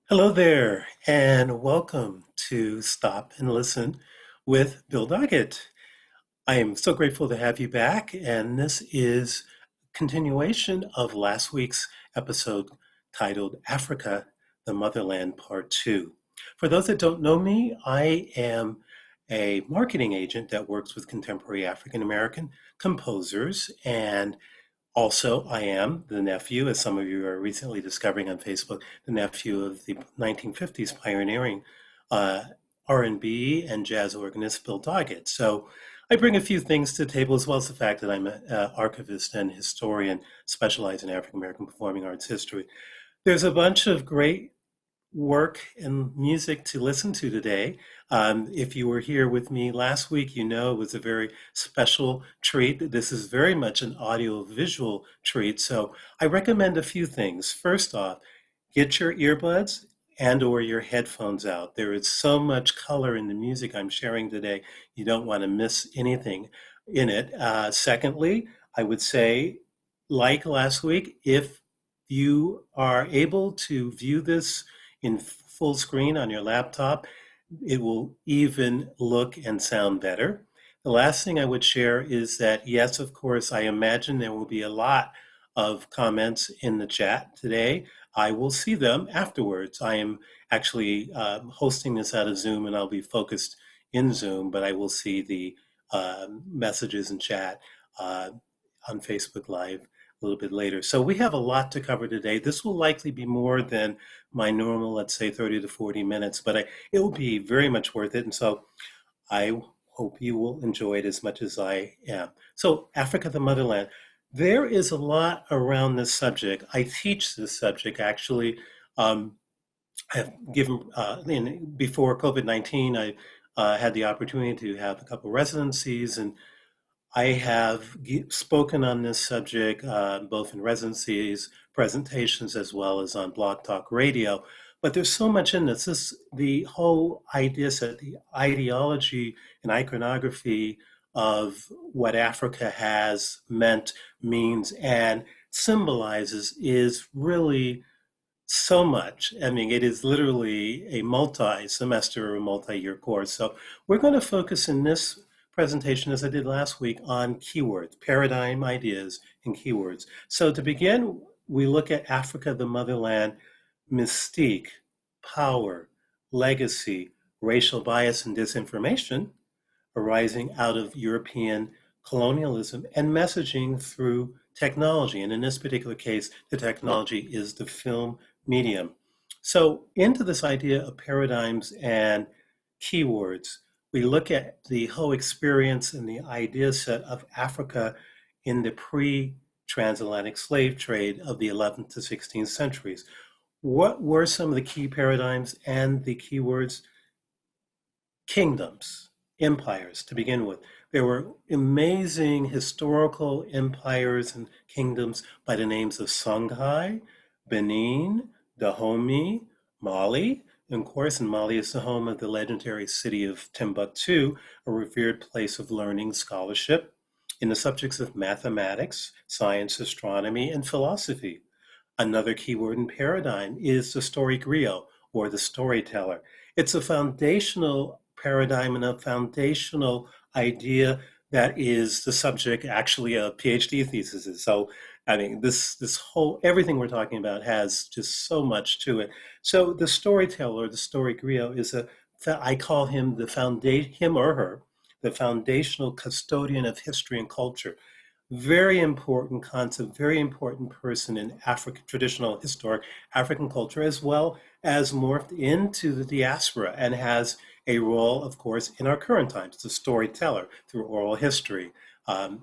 Hello there, and welcome to Stop and Listen with Bill Doggett. I am so grateful to have you back, and this is a continuation of last week's episode titled Africa, the Motherland, Part 2. For those that don't know me, I am a marketing agent that works with contemporary African American composers and also, I am the nephew, as some of you are recently discovering on Facebook, the nephew of the 1950s pioneering uh, R&B and jazz organist Bill Doggett. So I bring a few things to the table, as well as the fact that I'm an archivist and historian specialized in African American performing arts history. There's a bunch of great work and music to listen to today. If you were here with me last week, you know it was a very special treat. This is very much an audio-visual treat, so I recommend a few things. First off, get your earbuds and or your headphones out. There is so much color in the music I'm sharing today. You don't want to miss anything in it. Secondly, I would say, like last week, if you are able to view this in full screen on your laptop, it will even look and sound better. The last thing I would share is that, yes, of course, I imagine there will be a lot of comments in the chat today. I will see them afterwards. I am actually hosting this out of Zoom and I'll be focused in Zoom, but I will see the messages in chat uh, on Facebook Live a little bit later. So we have a lot to cover today. This will likely be more than my normal, let's say 30 to 40 minutes, but it will be very much worth it. And so I hope you will enjoy it as much as I am. So Africa, the Motherland. There is a lot around this subject. I teach this subject actually. I have given, before COVID-19, I had the opportunity to have a couple residencies, and I have spoken on this subject both in residencies, presentations, as well as on Blog Talk Radio. But there's so much in this. The whole idea set, the ideology and iconography of what Africa has meant, means, and symbolizes is really so much. I mean, it is literally a multi-semester or multi-year course. So we're going to focus in this presentation, as I did last week, on keywords, paradigm ideas and keywords. So to begin, we look at Africa, the motherland, mystique, power, legacy, racial bias and disinformation arising out of European colonialism and messaging through technology. And in this particular case, the technology is the film medium. So into this idea of paradigms and keywords, we look at the whole experience and the idea set of Africa in the pre-transatlantic slave trade of the 11th to 16th centuries. What were some of the key paradigms and the keywords? Kingdoms, empires to begin with. There were amazing historical empires and kingdoms by the names of Songhai, Benin, Dahomey, Mali. And of course, in Mali is the home of the legendary city of Timbuktu, a revered place of learning, scholarship in the subjects of mathematics, science, astronomy, and philosophy. Another keyword in paradigm is the story griot, or the storyteller. It's a foundational paradigm and a foundational idea that is the subject actually of PhD theses. So, I mean, this whole everything we're talking about has just so much to it. So, the storyteller, the story griot, is I call him him or her, the foundational custodian of history and culture. Very important concept, very important person in African traditional historic African culture, as well as morphed into the diaspora and has a role, of course, in our current times, the storyteller through oral history. Alan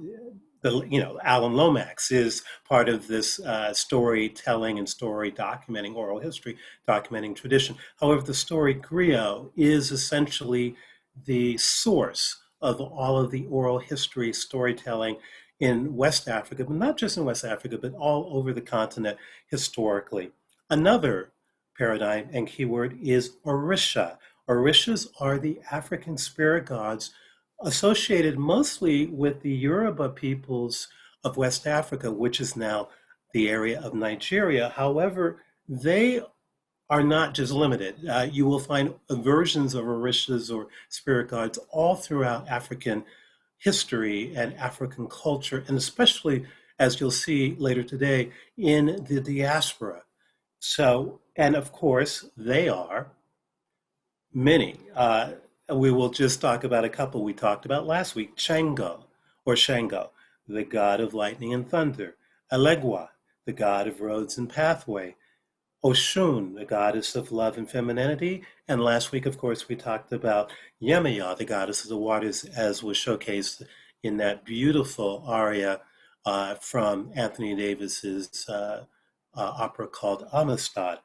Lomax is part of this storytelling and story documenting, oral history documenting tradition. However, the story griot is essentially the source of all of the oral history storytelling in West Africa, but not just in West Africa, but all over the continent historically. Another paradigm and keyword is Orisha. Orishas are the African spirit gods associated mostly with the Yoruba peoples of West Africa, which is now the area of Nigeria. However, they are not just limited. You will find versions of orishas or spirit gods all throughout African history and African culture, and especially, as you'll see later today, in the diaspora. So, and of course, they are many. We will just talk about a couple we talked about last week. Shango, the god of lightning and thunder. Elegua, the god of roads and pathway. Ochun, the goddess of love and femininity. And last week, of course, we talked about Yemaya, the goddess of the waters, as was showcased in that beautiful aria from Anthony Davis's opera called Amistad.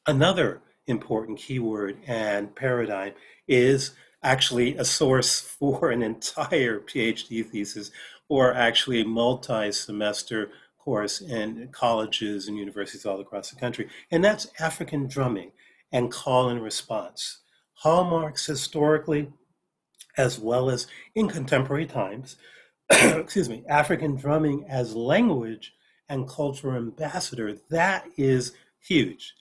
Another important keyword and paradigm is actually a source for an entire PhD thesis or actually a multi-semester course in colleges and universities all across the country. And that's African drumming and call and response. Hallmarks historically, as well as in contemporary times, excuse me, African drumming as language and cultural ambassador, that is huge.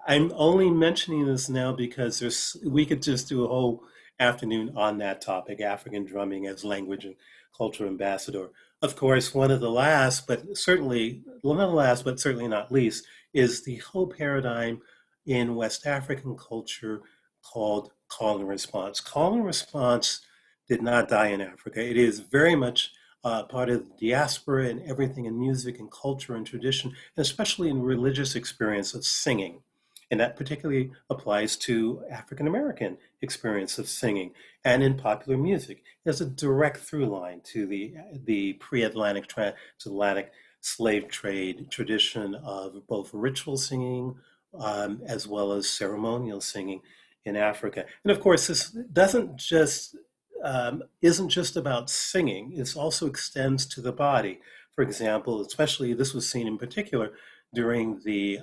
I'm only mentioning this now because we could just do a whole afternoon on that topic, African drumming as language and cultural ambassador. Of course, one of the last, but certainly, well, not the last, but certainly not least, is the whole paradigm in West African culture called call and response. Call and response did not die in Africa. It is very much part of the diaspora and everything in music and culture and tradition, and especially in religious experience of singing. And that particularly applies to African American experience of singing and in popular music. There's a direct through line to the pre-Atlantic, transatlantic slave trade tradition of both ritual singing as well as ceremonial singing in Africa. And of course, this doesn't just isn't just about singing. It also extends to the body. For example, especially this was seen in particular during the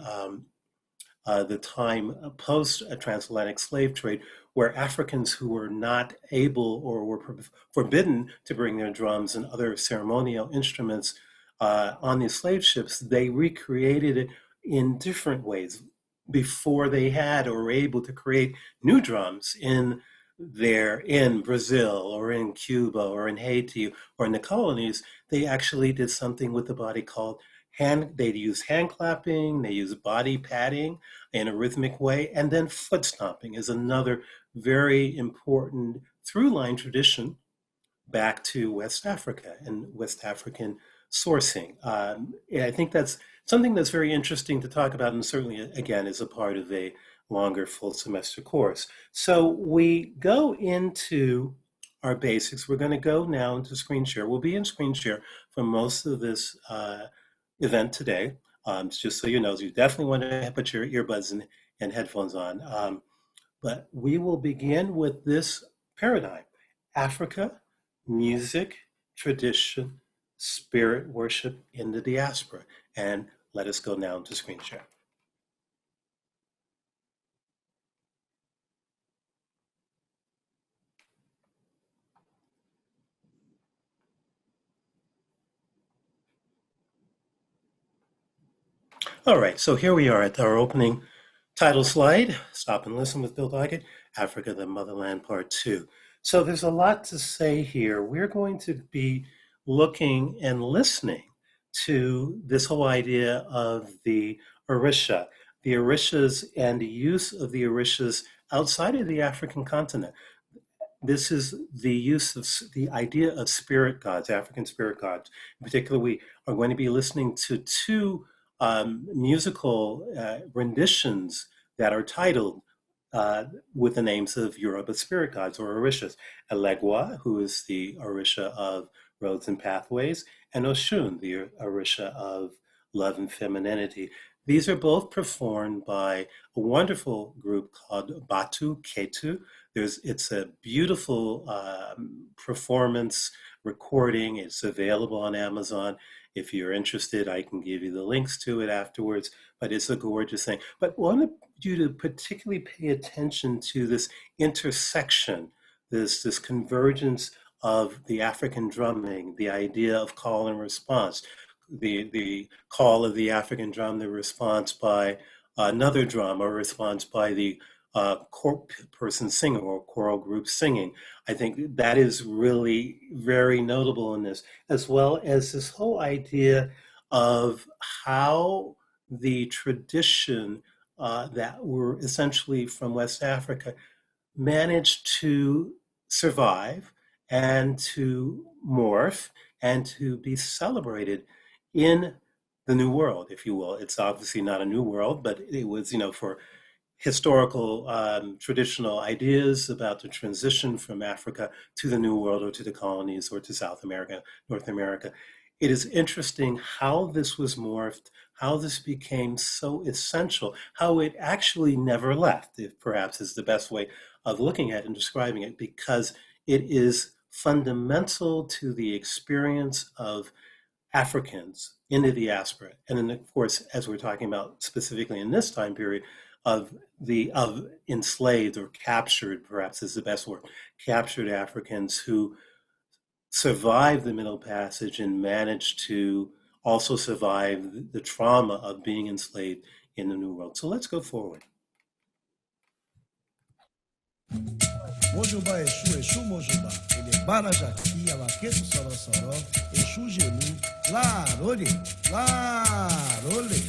time post transatlantic slave trade, where Africans who were not able or were forbidden to bring their drums and other ceremonial instruments on these slave ships, they recreated it in different ways before they had or were able to create new drums in Brazil or in Cuba or in Haiti or in the colonies. They actually did something with the body called they use hand clapping, they use body patting in a rhythmic way, and then foot stomping is another very important through line tradition back to West Africa and West African sourcing. And I think that's something that's very interesting to talk about, and certainly, again, is a part of a longer full semester course. So we go into our basics. We're going to go now into screen share. We'll be in screen share for most of this event today. Just so you know, you definitely want to put your earbuds and headphones on. But we will begin with this paradigm: Africa, music, tradition, spirit worship in the diaspora. And let us go now to screen share. All right, so here we are at our opening title slide, Stop and Listen with Bill Doggett, Africa, the Motherland, Part 2. So there's a lot to say here. We're going to be looking and listening to this whole idea of the Orisha, the Orishas and the use of the Orishas outside of the African continent. This is the use of the idea of spirit gods, African spirit gods. In particular, we are going to be listening to two musical renditions that are titled with the names of Yoruba spirit gods or Orishas. Elegua, who is the Orisha of roads and pathways, and Ochun, the Orisha of love and femininity. These are both performed by a wonderful group called Bata Ketu. It's a beautiful performance recording. It's available on Amazon. If you're interested, I can give you the links to it afterwards, but it's a gorgeous thing. But I want you to particularly pay attention to this intersection, this convergence of the African drumming, the idea of call and response, the call of the African drum, the response by another drum, a response by the person singing or choral group singing. I think that is really very notable in this, as well as this whole idea of how the tradition that were essentially from West Africa managed to survive and to morph and to be celebrated in the New World, if you will. It's obviously not a new world, but it was, for historical traditional ideas about the transition from Africa to the New World or to the colonies or to South America, North America. It is interesting how this was morphed, how this became so essential, how it actually never left, if perhaps is the best way of looking at and describing it, because it is fundamental to the experience of Africans in the diaspora. And then, of course, as we're talking about specifically in this time period, of enslaved or captured, perhaps is the best word, captured Africans who survived the Middle Passage and managed to also survive the trauma of being enslaved in the New World. So let's go forward. Mojubá Exu, Exu Mojubá, ele é Barajaqui, Alaqueto Sorossoró, Exu Gelu, Larole, Larole.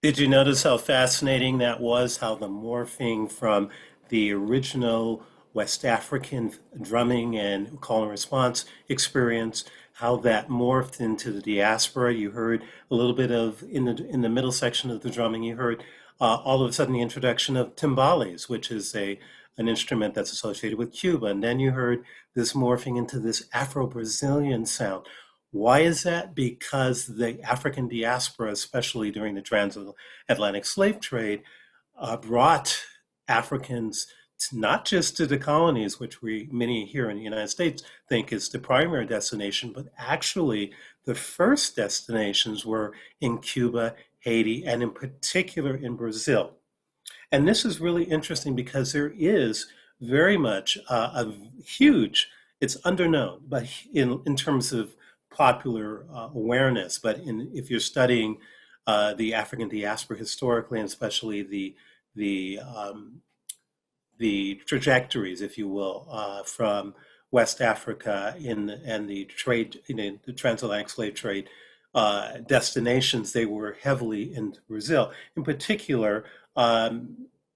Did you notice how fascinating that was? How the morphing from the original West African drumming and call and response experience, how that morphed into the diaspora. You heard a little bit of in the middle section of the drumming. You heard all of a sudden the introduction of timbales, which is a an instrument that's associated with Cuba, and then you heard this morphing into this Afro-Brazilian sound. Why is that? Because the African diaspora, especially during the transatlantic slave trade, brought Africans not just to the colonies, which we many here in the United States think is the primary destination, but actually the first destinations were in Cuba, Haiti, and in particular in Brazil. And this is really interesting because there is very much a huge, it's underknown, but in terms of popular awareness, but if you're studying the African diaspora historically, and especially the trajectories, if you will, from West Africa and the trade, the transatlantic slave trade destinations, they were heavily in Brazil. In particular,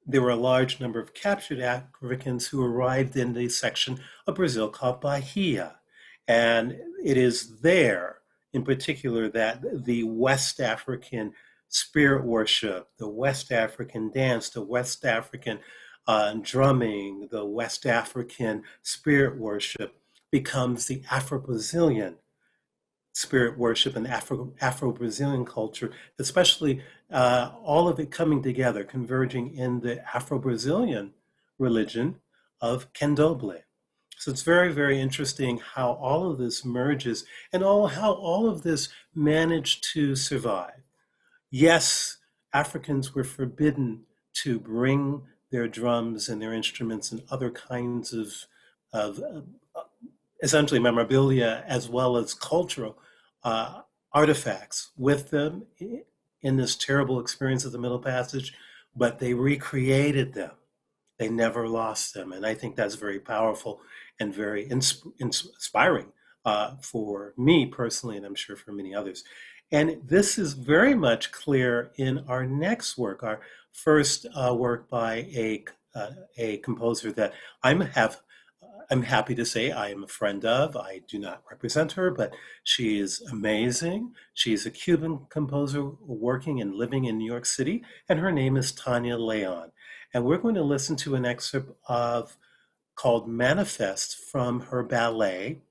there were a large number of captured Africans who arrived in the section of Brazil called Bahia. And it is there, in particular, that the West African spirit worship, the West African dance, the West African drumming, the West African spirit worship becomes the Afro-Brazilian spirit worship and Afro-Brazilian culture, especially all of it coming together, converging in the Afro-Brazilian religion of Candomblé. So it's very, very interesting how all of this merges and how all of this managed to survive. Yes, Africans were forbidden to bring their drums and their instruments and other kinds of essentially memorabilia as well as cultural uh, artifacts with them in this terrible experience of the Middle Passage, but they recreated them. They never lost them. And I think that's very powerful and very inspiring for me personally, and I'm sure for many others. And this is very much clear in our next work, our first work by a composer that have I'm happy to say I am a friend of. I do not represent her, but she is amazing. She's a Cuban composer working and living in New York City, and her name is Tania Leon. And we're going to listen to an excerpt of called Manifest from her ballet,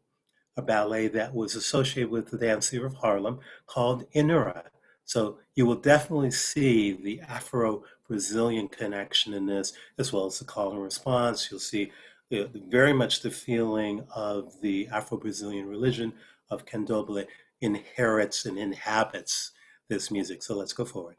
a ballet that was associated with the Dance Theater of Harlem called Inura. So you will definitely see the Afro-Brazilian connection in this, as well as the call and response. You'll see very much the feeling of the Afro-Brazilian religion of Candomblé inherits and inhabits this music. So let's go forward.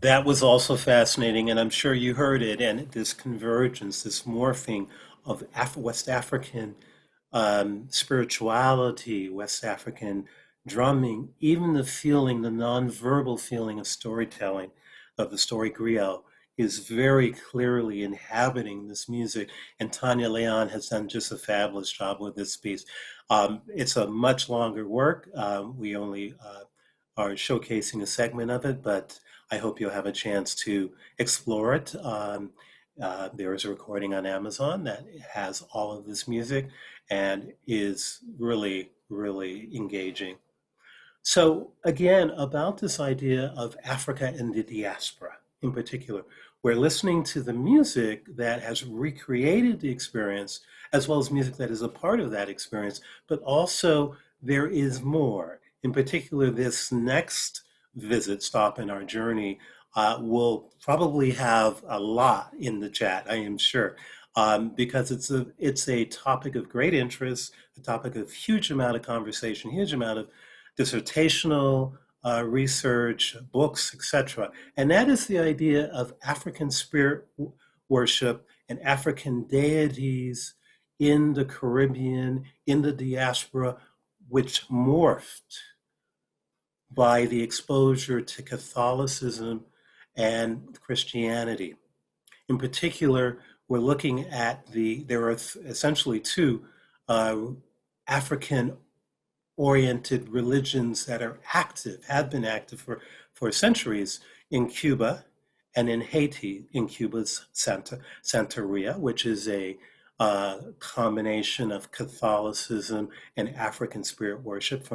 That was also fascinating, and I'm sure you heard it. And this convergence, this morphing of West African spirituality, West African drumming, even the feeling, the nonverbal feeling of storytelling, of the story griot, is very clearly inhabiting this music. And Tania Leon has done just a fabulous job with this piece. It's a much longer work. We only are showcasing a segment of it, but I hope you'll have a chance to explore it. There is a recording on Amazon that has all of this music and is really, really engaging. So, again, about this idea of Africa and the diaspora in particular, we're listening to the music that has recreated the experience, as well as music that is a part of that experience, but also there is more. In particular, this next visit, stop in our journey, will probably have a lot in the chat, I am sure, because it's a topic of great interest, a topic of huge amount of conversation, huge amount of dissertational research, books, etc. And that is the idea of African spirit worship and African deities in the Caribbean, in the diaspora, which morphed by the exposure to Catholicism and Christianity. In particular, we're looking at there are essentially two African oriented religions that are active, have been active for centuries in Cuba and in Haiti, in Cuba's Santeria, which is a combination of Catholicism and African spirit worship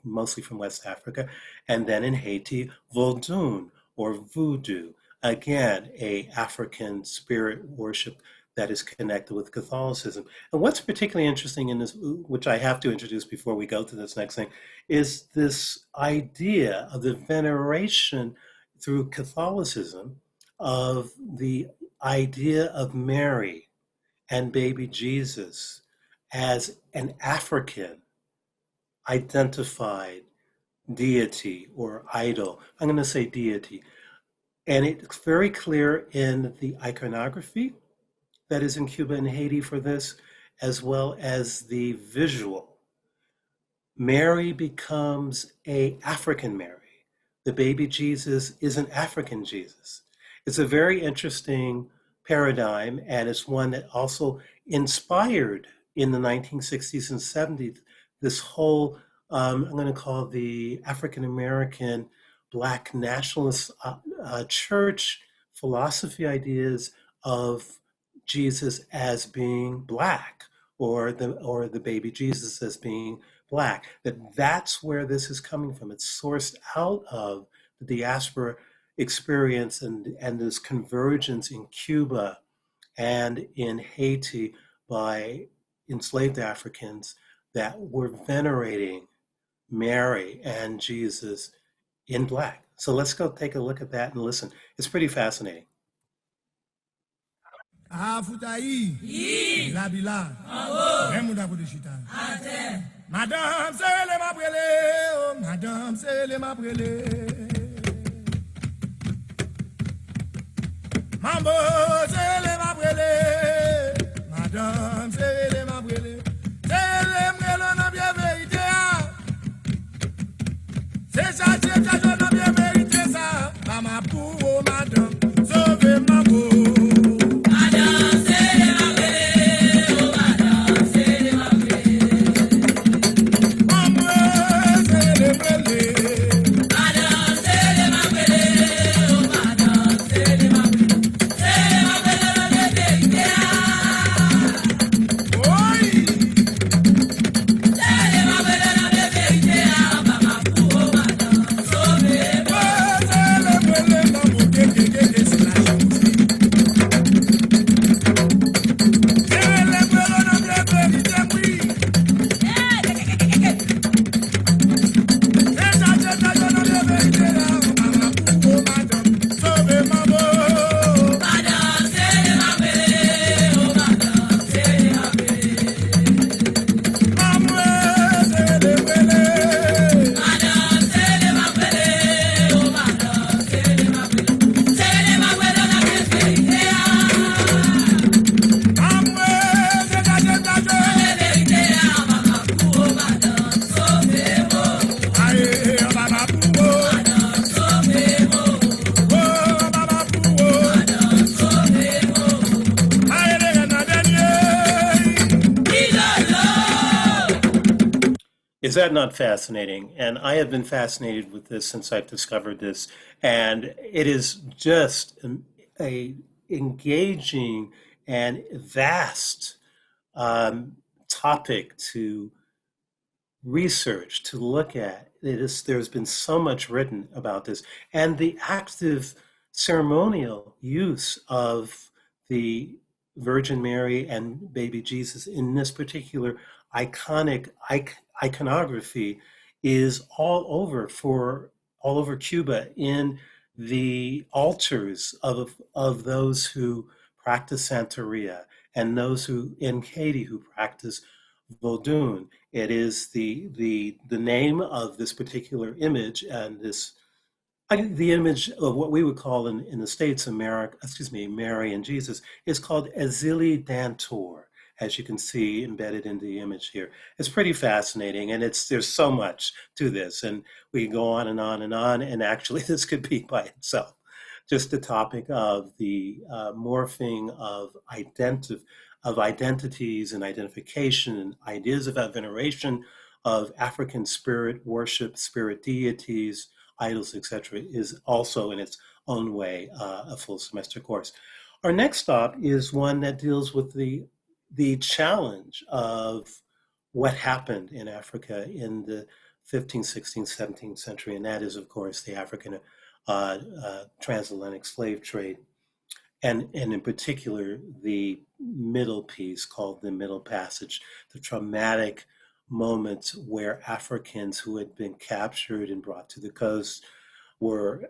mostly from West Africa, and then in Haiti, Vodun or voodoo, again, a African spirit worship that is connected with Catholicism. And what's particularly interesting in this, which I have to introduce before we go to this next thing, is this idea of the veneration through Catholicism of the idea of Mary and baby Jesus as an African identified deity or idol. I'm going to say deity. And it's very clear in the iconography that is in Cuba and Haiti for this, as well as the visual. Mary becomes an African Mary. The baby Jesus is an African Jesus. It's a very interesting paradigm, and it's one that also inspired in the 1960s and 70s this whole, I'm going to call the African American Black nationalist church philosophy ideas of Jesus as being Black, or the baby Jesus as being Black. That's where this is coming from. It's sourced out of the diaspora experience and this convergence in Cuba and in Haiti by enslaved Africans that were venerating Mary and Jesus in Black. So let's go take a look at that and listen. It's pretty fascinating. Madame, c'est le mabrele, madame, c'est le mabrele. Mambo, c'est le mabrele, madame, c'est le mabrele. C'est le mbrele, non bien vérité. C'est ça, non bien vérité, ça. Maman pour madame, sauve mambo. Is that not fascinating? And I have been fascinated with this since I've discovered this, and it is just a engaging and vast um, topic to research, to look at. There's been so much written about this, and the active ceremonial use of the Virgin Mary and baby Jesus in this particular iconic iconography is all over Cuba in the altars of those who practice Santeria and those who in Haiti who practice Vodun. It is the name of this particular image and the image of what we would call in the States, America, excuse me, Mary and Jesus, is called Ezili Dantor, as you can see embedded in the image here. It's pretty fascinating, and there's so much to this, and we can go on and on and on, and actually this could be by itself. Just the topic of the morphing of identities and identification and ideas about veneration of African spirit worship, spirit deities, idols, etc., is also in its own way a full semester course. Our next stop is one that deals with the challenge of what happened in Africa in the 15th, 16th, 17th century, and that is, of course, the African transatlantic slave trade, and in particular, the middle piece called the Middle Passage, the traumatic moments where Africans who had been captured and brought to the coast were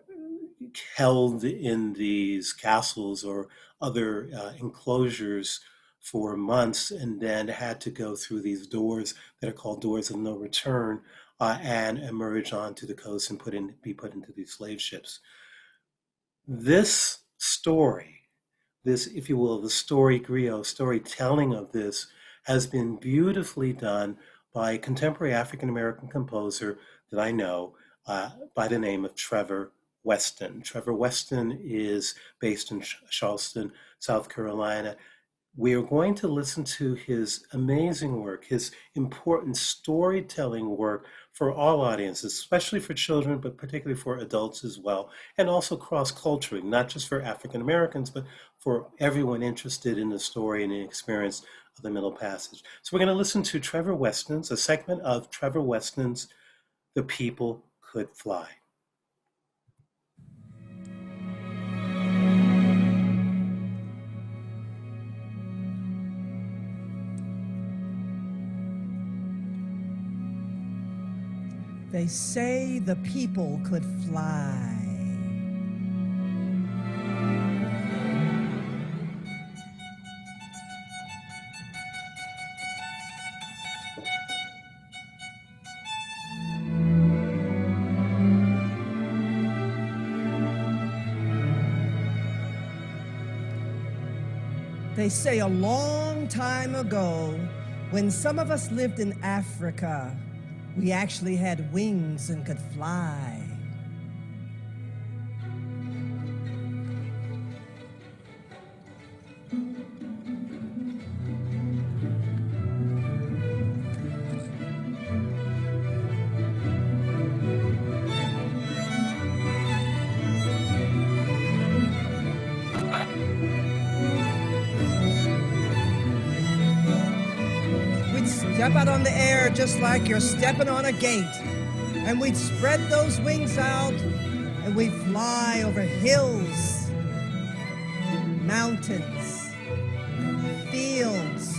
held in these castles or other enclosures for months and then had to go through these doors that are called doors of no return and emerge onto the coast and be put into these slave ships. This story, this, if you will, the story griot, storytelling of this has been beautifully done by a contemporary African American composer that I know by the name of Trevor Weston. Trevor Weston is based in Charleston, South Carolina. We are going to listen to his amazing work, his important storytelling work for all audiences, especially for children, but particularly for adults as well, and also cross-culturally, not just for African Americans, but for everyone interested in the story and the experience of the Middle Passage. So we're going to listen to Trevor Weston's, a segment of Trevor Weston's The People Could Fly. They say the people could fly. They say a long time ago, when some of us lived in Africa, we actually had wings and could fly. Step out on the air just like you're stepping on a gate. And we'd spread those wings out and we'd fly over hills, mountains, fields,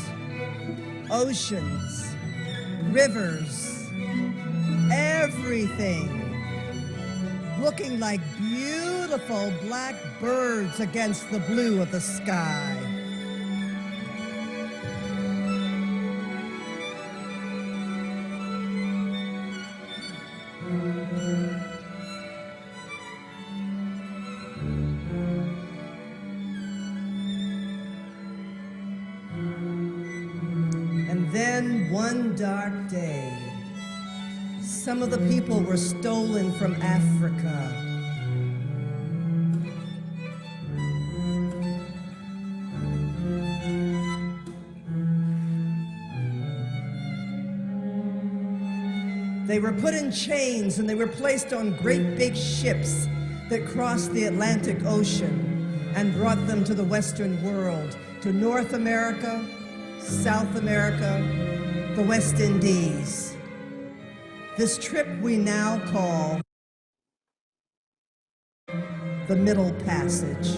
oceans, rivers, everything. Looking like beautiful black birds against the blue of the sky. Then one dark day, some of the people were stolen from Africa. They were put in chains and they were placed on great big ships that crossed the Atlantic Ocean and brought them to the Western world, to North America, South America, the West Indies. This trip we now call the Middle Passage.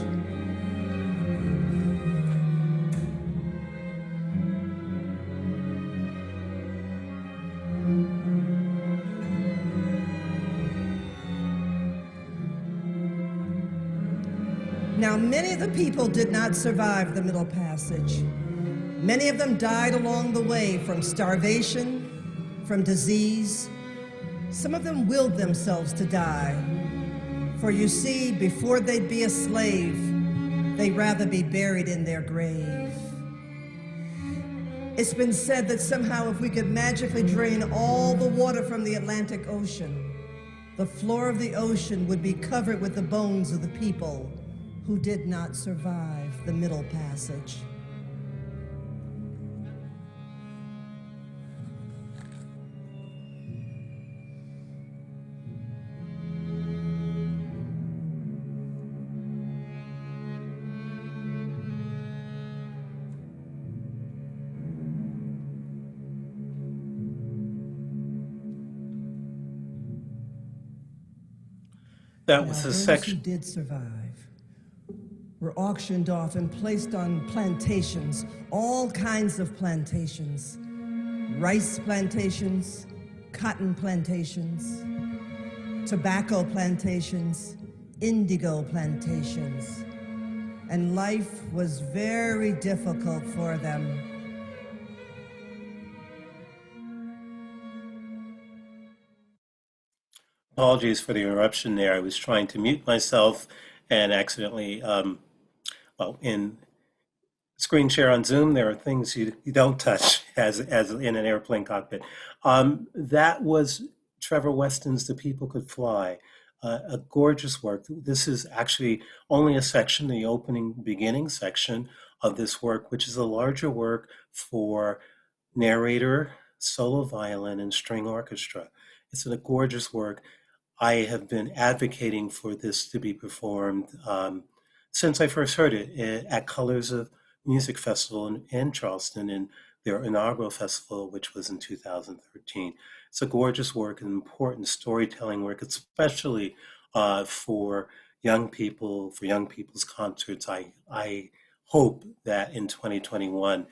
Now, many of the people did not survive the Middle Passage. Many of them died along the way from starvation, from disease. Some of them willed themselves to die. For you see, before they'd be a slave, they'd rather be buried in their grave. It's been said that somehow if we could magically drain all the water from the Atlantic Ocean, the floor of the ocean would be covered with the bones of the people who did not survive the Middle Passage. That Now, was a those who section. did survive were auctioned off and placed on plantations, all kinds of plantations, rice plantations, cotton plantations, tobacco plantations, indigo plantations. And life was very difficult for them. Apologies for the interruption there. I was trying to mute myself and accidentally, in screen share on Zoom, there are things you don't touch as in an airplane cockpit. That was Trevor Weston's The People Could Fly, a gorgeous work. This is actually only a section, the beginning section of this work, which is a larger work for narrator, solo violin, and string orchestra. It's a gorgeous work. I have been advocating for this to be performed since I first heard it at Colors of Music Festival in Charleston, in their inaugural festival, which was in 2013. It's a gorgeous work, an important storytelling work, especially for young people, for young people's concerts. I hope that in 2021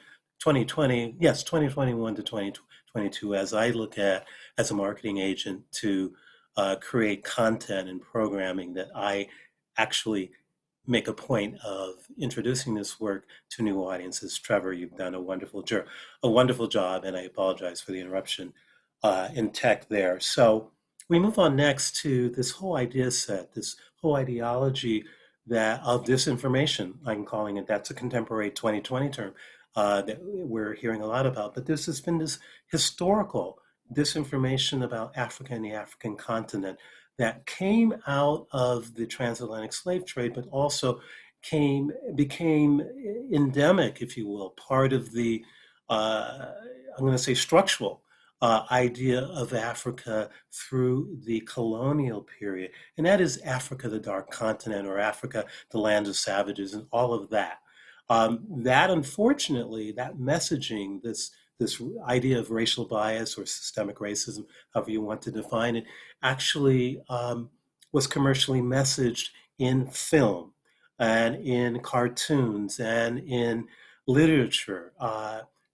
to 2022, as I look at as a marketing agent to create content and programming, that I actually make a point of introducing this work to new audiences. Trevor, you've done a wonderful job, and I apologize for the interruption in tech there. So we move on next to this whole idea set, this whole ideology of disinformation, I'm calling it. That's a contemporary 2020 term that we're hearing a lot about. But this has been this historical disinformation about Africa and the African continent that came out of the transatlantic slave trade, but also became endemic, if you will, part of the I'm going to say structural idea of Africa through the colonial period, and that is Africa, the dark continent, or Africa, the land of savages, and all of that. That unfortunately, that messaging, this idea of racial bias or systemic racism, however you want to define it, actually was commercially messaged in film and in cartoons and in literature,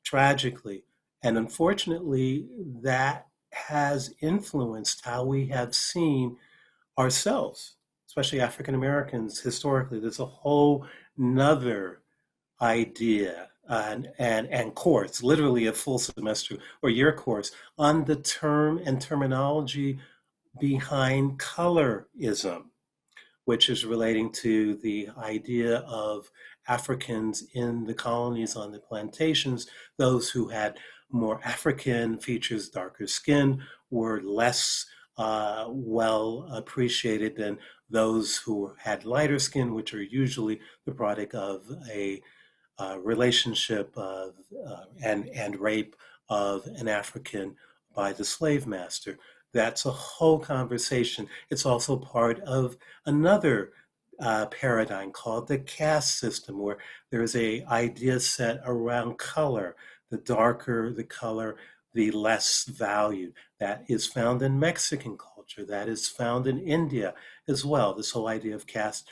tragically. And unfortunately, that has influenced how we have seen ourselves, especially African Americans historically. There's a whole nother idea and course, literally a full semester or year course on the term and terminology behind colorism, which is relating to the idea of Africans in the colonies on the plantations. Those who had more African features, darker skin, were less well appreciated than those who had lighter skin, which are usually the product of a relationship of and rape of an African by the slave master. That's a whole conversation. It's also part of another paradigm called the caste system, where there is a idea set around color. The darker the color, the less valued. That is found in Mexican culture. That is found in India as well. This whole idea of caste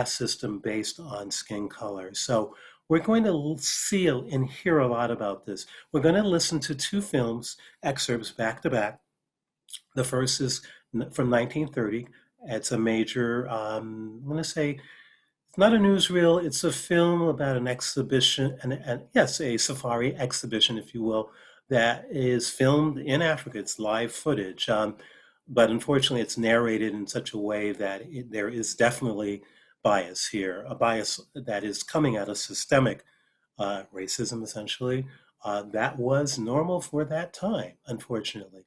system based on skin color. So we're going to see and hear a lot about this. We're going to listen to two films, excerpts back to back. The first is from 1930. It's a major, I'm going to say, it's not a newsreel. It's a film about an exhibition, and yes, a safari exhibition, if you will, that is filmed in Africa. It's live footage, but unfortunately, it's narrated in such a way that there is definitely bias here, a bias that is coming out of systemic racism, essentially. That was normal for that time, unfortunately.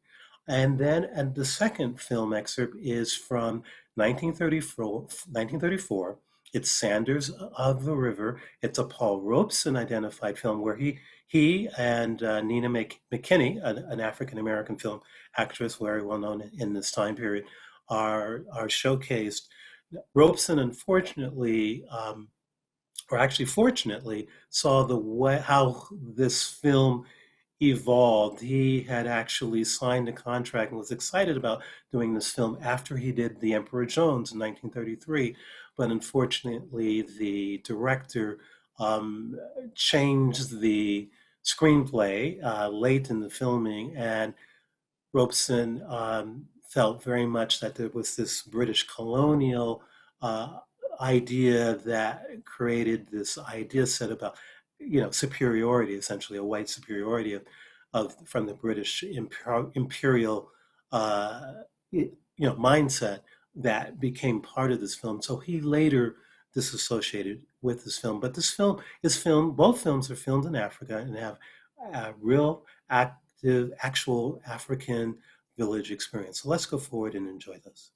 And the second film excerpt is from 1934. It's Sanders of the River. It's a Paul Robeson identified film where he and Nina McKinney, an African-American film actress, very well known in this time period, are showcased. Robeson, unfortunately, or actually fortunately, saw the way how this film evolved. He had actually signed a contract and was excited about doing this film after he did The Emperor Jones in 1933. But unfortunately, the director changed the screenplay late in the filming, and Robeson felt very much that there was this British colonial idea that created this idea set about, superiority, essentially a white superiority of from the British imperial, mindset that became part of this film. So he later disassociated with this film. But this film is filmed, both films are filmed in Africa and have real active, actual African village experience. So let's go forward and enjoy this.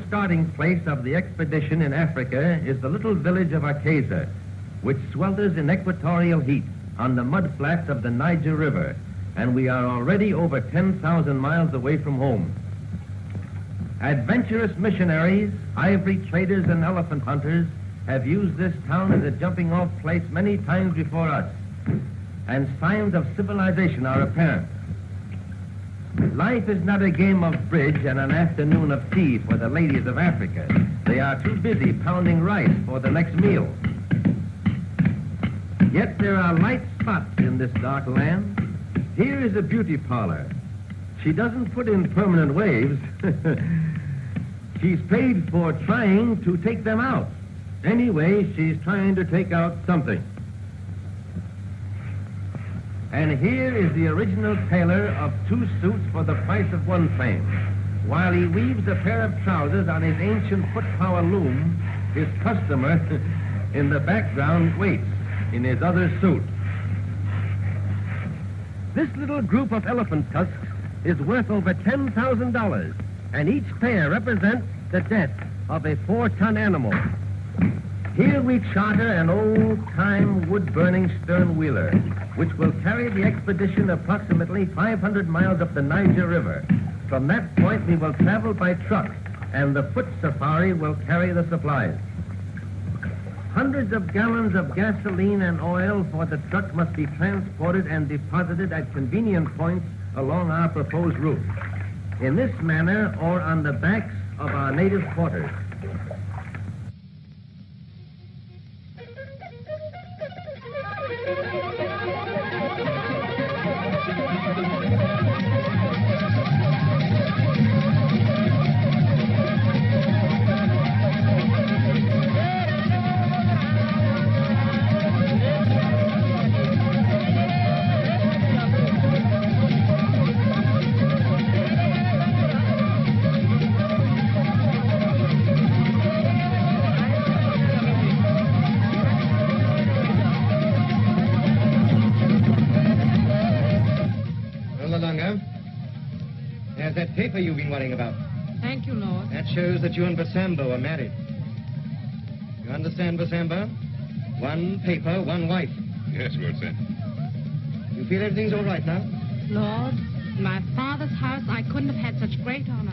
Starting place of the expedition in Africa is the little village of Akeza, which swelters in equatorial heat on the mud flats of the Niger River, and we are already over 10,000 miles away from home. Adventurous missionaries, ivory traders, and elephant hunters have used this town as a jumping-off place many times before us, and signs of civilization are apparent. Life is not a game of bridge and an afternoon of tea for the ladies of Africa. They are too busy pounding rice for the next meal. Yet there are light spots in this dark land. Here is a beauty parlor. She doesn't put in permanent waves. She's paid for trying to take them out. Anyway, she's trying to take out something. And here is the original tailor of two suits for the price of one frame. While he weaves a pair of trousers on his ancient foot-power loom, his customer in the background waits in his other suit. This little group of elephant tusks is worth over $10,000, and each pair represents the death of a 4-ton animal. Here we charter an old-time wood-burning stern-wheeler, which will carry the expedition approximately 500 miles up the Niger River. From that point, we will travel by truck, and the foot safari will carry the supplies. Hundreds of gallons of gasoline and oil for the truck must be transported and deposited at convenient points along our proposed route. In this manner, or on the backs of our native quarters. There's that paper you've been worrying about. Thank you, Lord. That shows that you and Basambo are married. You understand, Basambo? One paper, one wife. Yes, Lord, sir. You feel everything's all right now? Lord, in my father's house, I couldn't have had such great honor.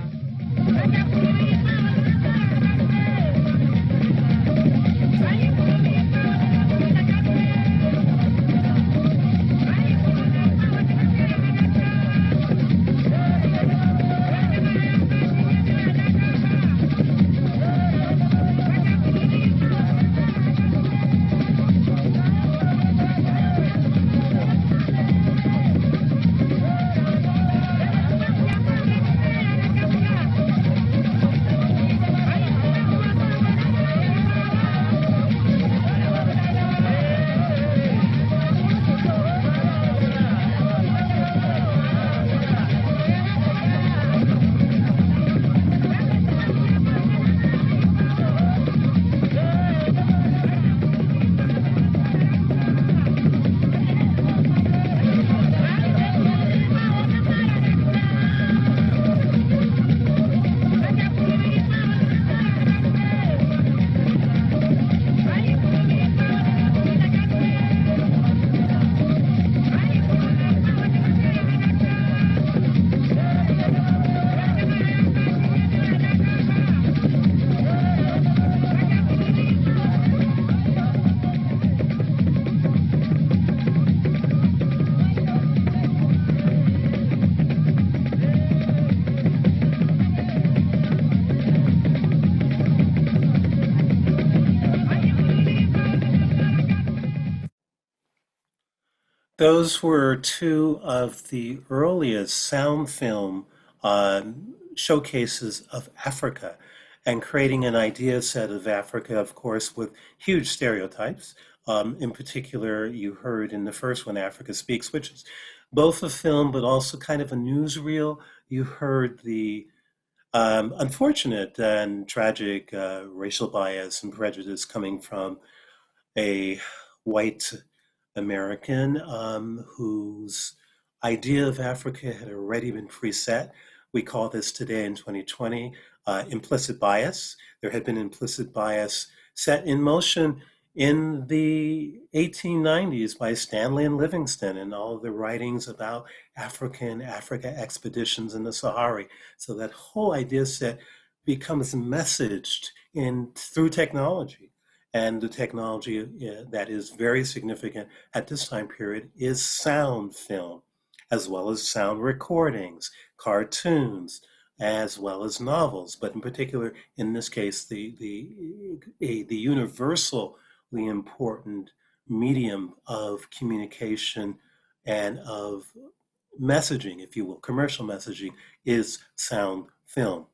Those were two of the earliest sound film uh, showcases of Africa and creating an idea set of Africa, of course, with huge stereotypes. In particular, you heard in the first one, Africa Speaks, which is both a film but also kind of a newsreel. You heard the unfortunate and tragic racial bias and prejudice coming from a white American whose idea of Africa had already been preset. We call this today in 2020 implicit bias. There had been implicit bias set in motion in the 1890s by Stanley and Livingston and all of the writings about Africa expeditions in the Sahara. So that whole idea set becomes messaged in through technology. And the technology that is very significant at this time period is sound film, as well as sound recordings, cartoons, as well as novels. But in particular, in this case, the universally important medium of communication and of messaging, if you will, commercial messaging, is sound film.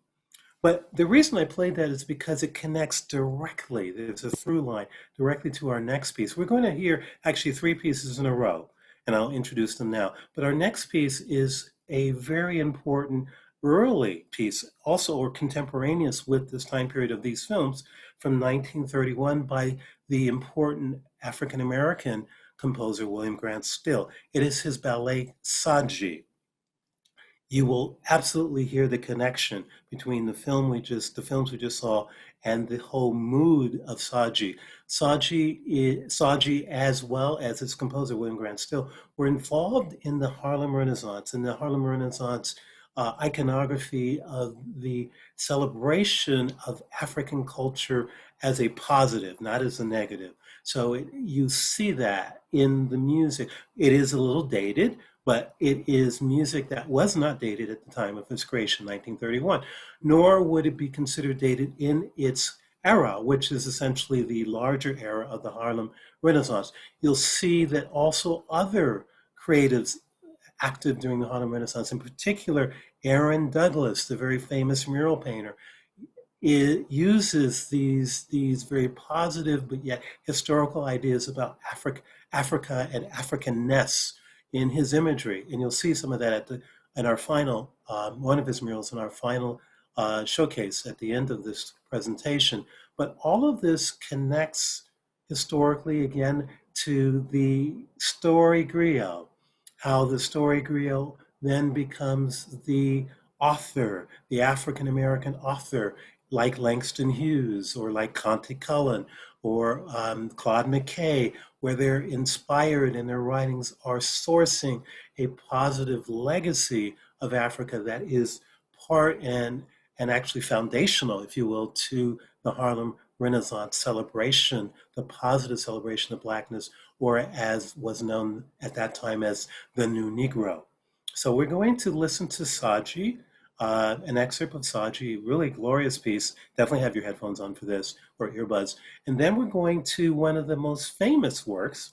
But the reason I played that is because it connects directly, there's a through line directly to our next piece. We're going to hear actually three pieces in a row, and I'll introduce them now. But our next piece is a very important early piece, also or contemporaneous with this time period of these films, from 1931 by the important African American composer William Grant Still. It is his ballet Saji. You will absolutely hear the connection between the films we just saw and the whole mood of Saji. Saji, as well as its composer William Grant Still, were involved in the Harlem Renaissance. In the Harlem Renaissance iconography of the celebration of African culture as a positive, not as a negative. So you see that in the music. It is a little dated, but it is music that was not dated at the time of its creation, 1931, nor would it be considered dated in its era, which is essentially the larger era of the Harlem Renaissance. You'll see that also other creatives active during the Harlem Renaissance. In particular, Aaron Douglas, the very famous mural painter, it uses these very positive but yet historical ideas about Africa and Africanness in his imagery, and you'll see some of that in our final one of his murals in our final showcase at the end of this presentation. But all of this connects historically again to the story griot, how the story griot then becomes the author, the African American author, like Langston Hughes or like Conte Cullen or Claude McKay, where they're inspired and their writings are sourcing a positive legacy of Africa that is part and actually foundational, if you will, to the Harlem Renaissance celebration, the positive celebration of Blackness, or as was known at that time as the New Negro. So we're going to listen to Saji, an excerpt of Saji, really glorious piece. Definitely have your headphones on for this, or earbuds. And then we're going to one of the most famous works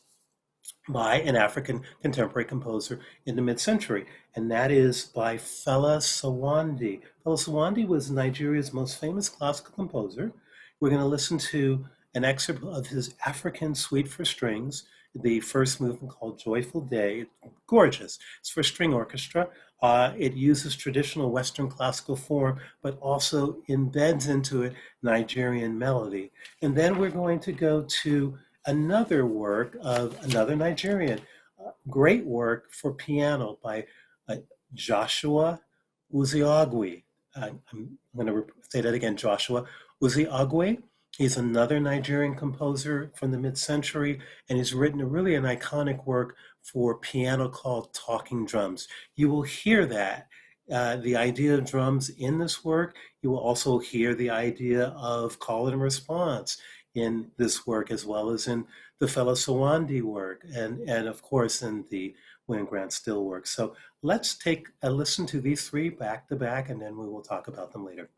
by an African contemporary composer in the mid-century, and that is by Fela Sawandi. Fela Sawandi was Nigeria's most famous classical composer. We're going to listen to an excerpt of his African Suite for Strings, the first movement called Joyful Day. Gorgeous. It's for string orchestra. It uses traditional Western classical form, but also embeds into it Nigerian melody. And then we're going to go to another work of another Nigerian, great work for piano by Joshua Uziagwe. I'm going to say that again, Joshua Uziagwe. He's another Nigerian composer from the mid-century, and he's written really an iconic work for piano called Talking Drums. You will hear that, the idea of drums in this work. You will also hear the idea of call and response in this work, as well as in the Fela Sawandi work, and of course in the William Grant Still work. So let's take a listen to these three back to back, and then we will talk about them later.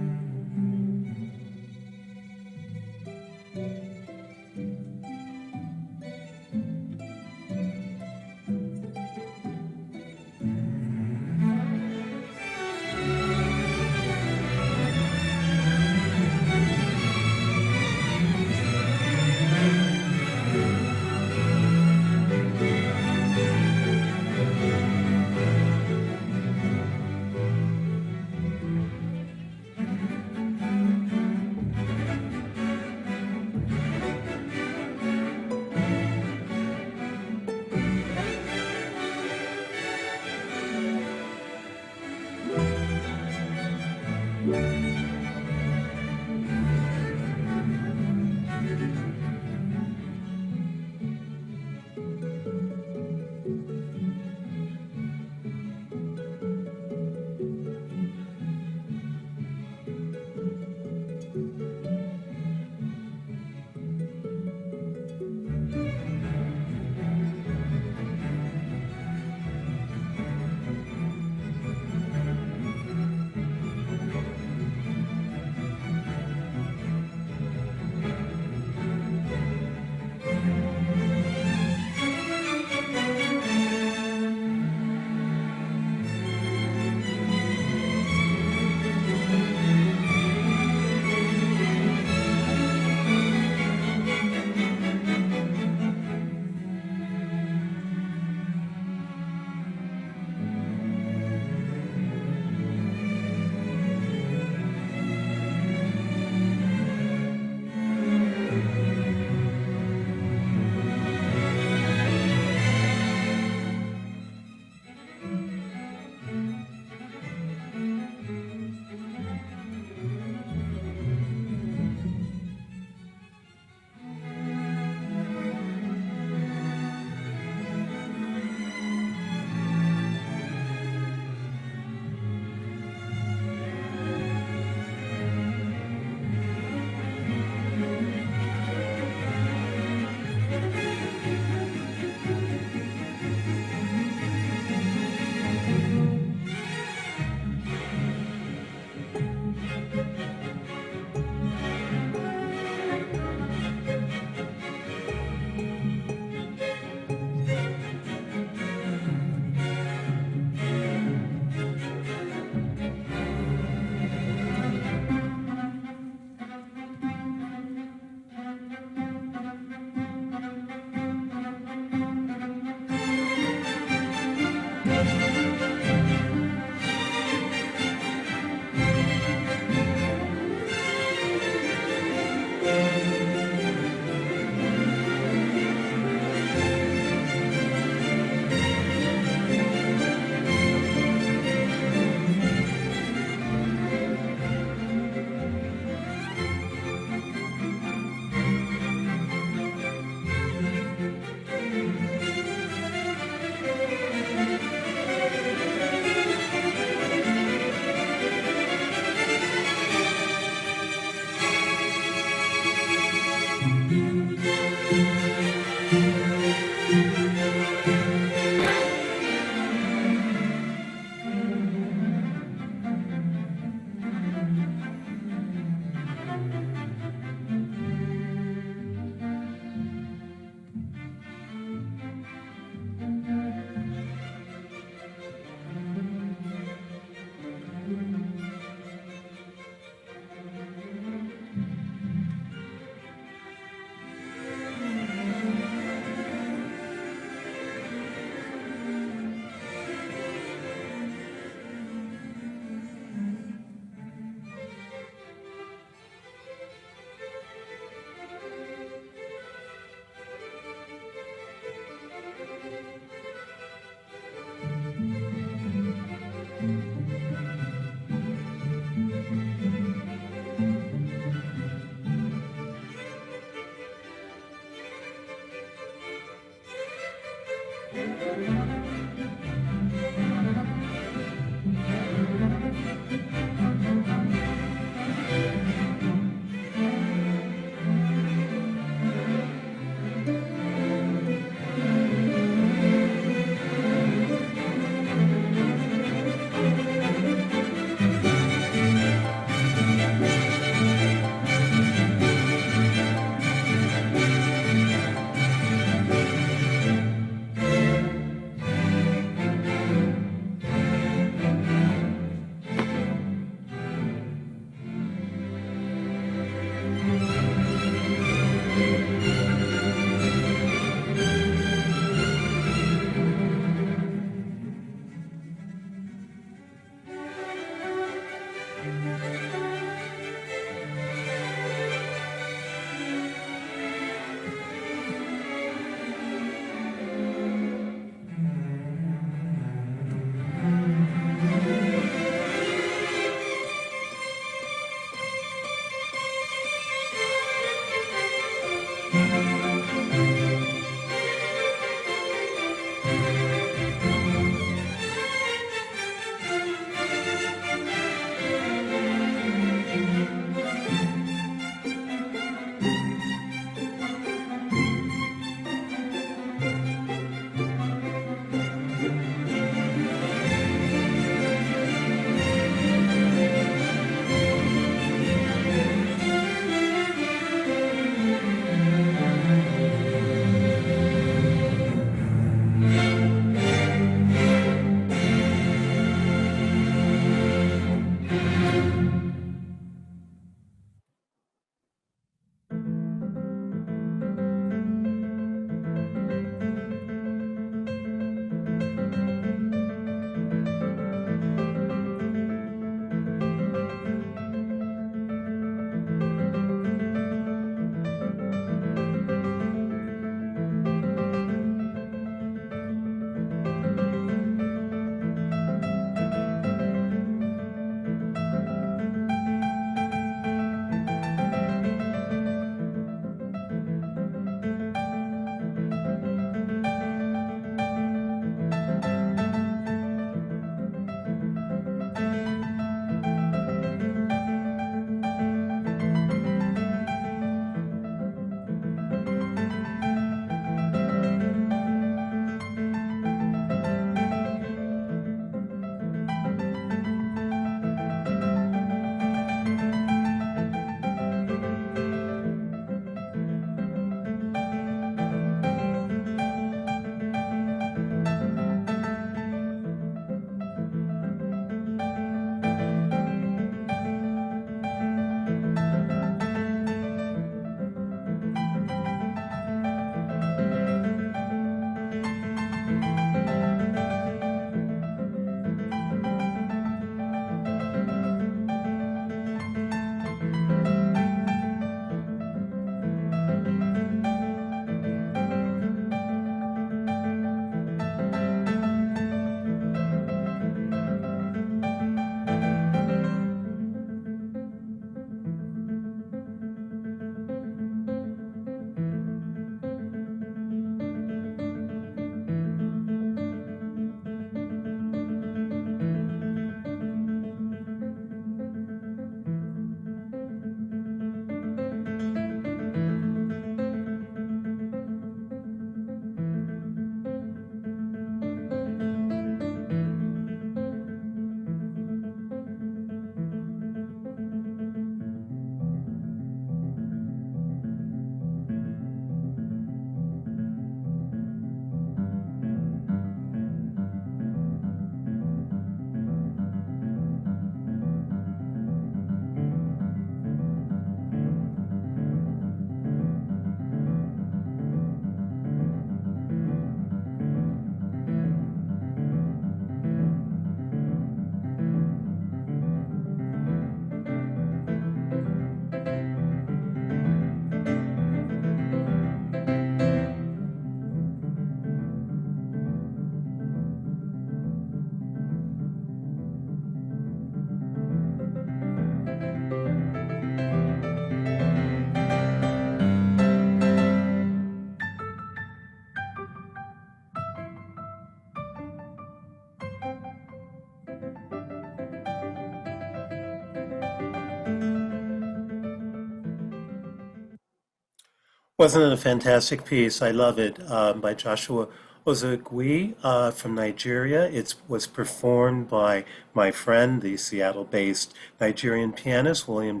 Wasn't it a fantastic piece? I love it, by Joshua Ozugwi from Nigeria. It was performed by my friend, the Seattle-based Nigerian pianist William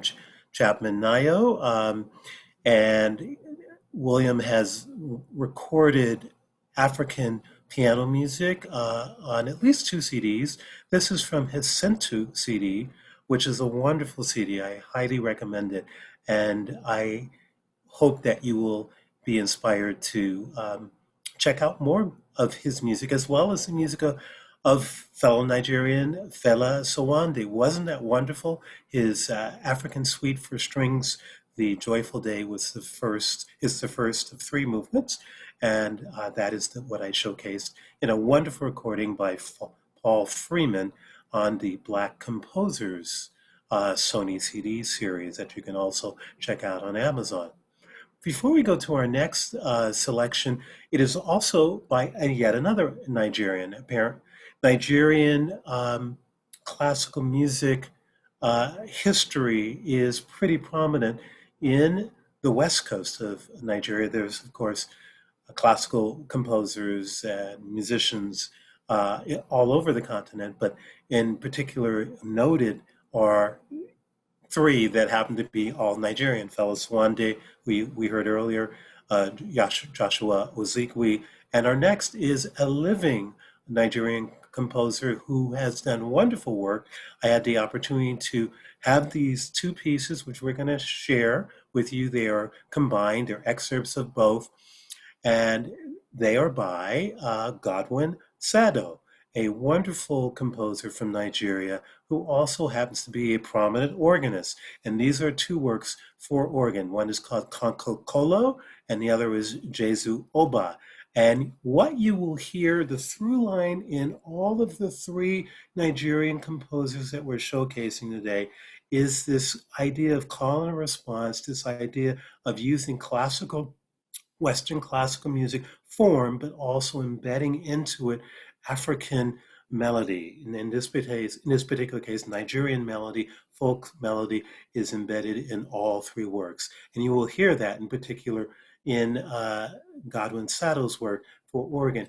Chapman Nayo, and William has recorded African piano music on at least two CDs. This is from his Sentu CD, which is a wonderful CD. I highly recommend it, and I hope that you will be inspired to check out more of his music as well as the music of fellow Nigerian Fela Sowande. Wasn't that wonderful? His African Suite for Strings, The Joyful Day, was is the first of three movements, and that is what I showcased in a wonderful recording by Paul Freeman on the Black Composers Sony CD series that you can also check out on Amazon. Before we go to our next selection, it is also by yet another Nigerian. Nigerian classical music history is pretty prominent in the west coast of Nigeria. There's, of course, classical composers and musicians all over the continent, but in particular noted are three that happen to be all Nigerian. Fellows Swande, we heard earlier, Joshua Ozigwe, and our next is a living Nigerian composer who has done wonderful work. I had the opportunity to have these two pieces, which we're going to share with you. They are combined, they're excerpts of both, and they are by Godwin Sado, a wonderful composer from Nigeria who also happens to be a prominent organist. And these are two works for organ. One is called Konkokolo, and the other is Jesu Oba. And what you will hear, the through line in all of the three Nigerian composers that we're showcasing today, is this idea of call and response, this idea of using Western classical music form, but also embedding into it African melody. And in this particular case, Nigerian melody, folk melody is embedded in all three works. And you will hear that in particular in Godwin Sado's work for organ.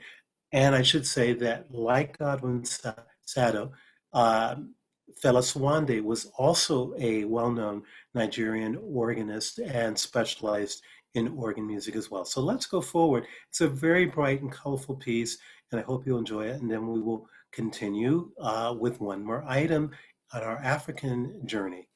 And I should say that, like Godwin Sado, Fela Swande was also a well-known Nigerian organist and specialized in organ music as well. So let's go forward. It's a very bright and colorful piece, and I hope you'll enjoy it. And then we will continue with one more item on our African journey.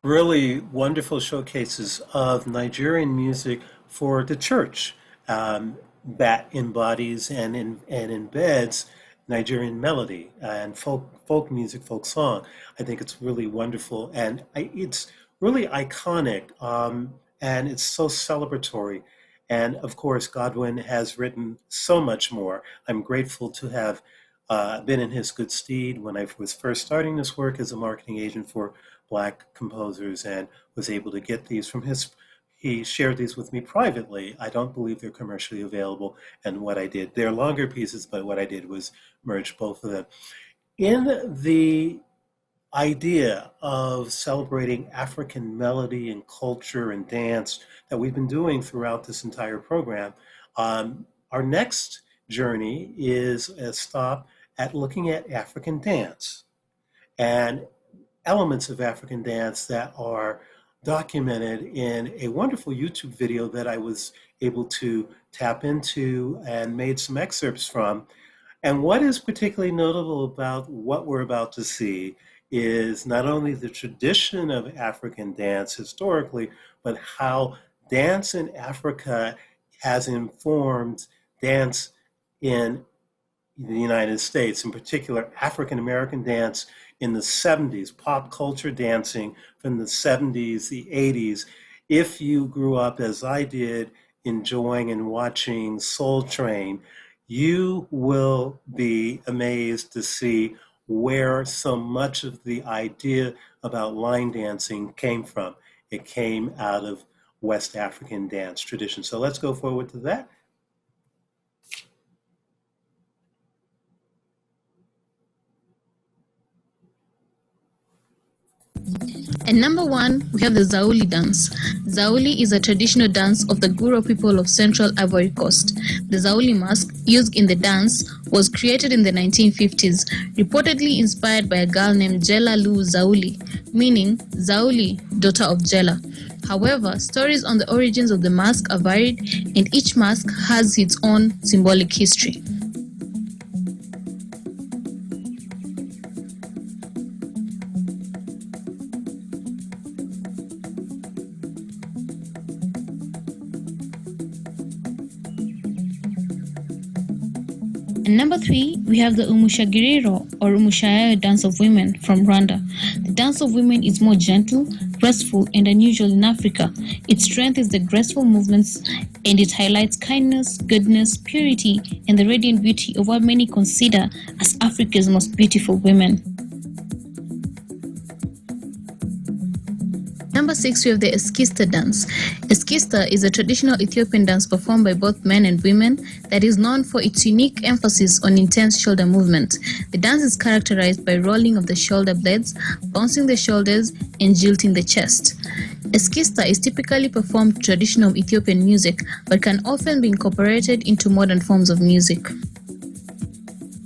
really wonderful showcases of Nigerian music for the church that embodies and embeds Nigerian melody and folk music, folk song. I think it's really wonderful and it's really iconic and it's so celebratory. And of course, Godwin has written so much more. I'm grateful to have been in his good stead when I was first starting this work as a marketing agent for Black composers and was able to get these from his. He shared these with me privately. I don't believe they're commercially available. And what I did, they're longer pieces, but what I did was merge both of them. In the idea of celebrating African melody and culture and dance that we've been doing throughout this entire program, our next journey is a stop at looking at African dance and elements of African dance that are documented in a wonderful YouTube video that I was able to tap into and made some excerpts from. And what is particularly notable about what we're about to see is not only the tradition of African dance historically, but how dance in Africa has informed dance in the United States, in particular African American dance in the 70s, pop culture dancing from the 70s, the 80s. If you grew up as I did, enjoying and watching Soul Train, you will be amazed to see where so much of the idea about line dancing came from. It came out of West African dance tradition. So let's go forward to that. And number one, we have the Zauli dance. Zauli is a traditional dance of the Guro people of Central Ivory Coast. The Zauli mask used in the dance was created in the 1950s, reportedly inspired by a girl named Jela Lu Zauli, meaning Zauli, daughter of Jela. However, stories on the origins of the mask are varied, and each mask has its own symbolic history. And number three, we have the Umushagiriro or Umushayayo dance of women from Rwanda. The dance of women is more gentle, graceful, and unusual in Africa. Its strength is the graceful movements, and it highlights kindness, goodness, purity, and the radiant beauty of what many consider as Africa's most beautiful women. Number six, we have the Eskista dance. Eskista is a traditional Ethiopian dance performed by both men and women that is known for its unique emphasis on intense shoulder movement. The dance is characterized by rolling of the shoulder blades, bouncing the shoulders, and jilting the chest. Eskista is typically performed to traditional Ethiopian music, but can often be incorporated into modern forms of music.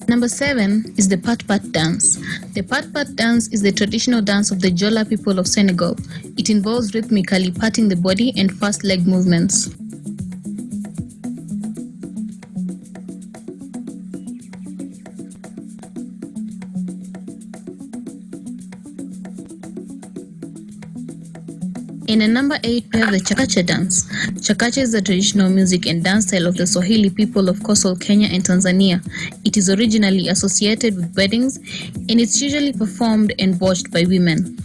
Number seven is the Pat-Pat dance. The Pat-Pat dance is the traditional dance of the Jola people of Senegal. It involves rhythmically patting the body and fast leg movements. And at number 8, we have the Chakacha dance. Chakacha is the traditional music and dance style of the Swahili people of coastal Kenya and Tanzania. It is originally associated with weddings, and it's usually performed and watched by women.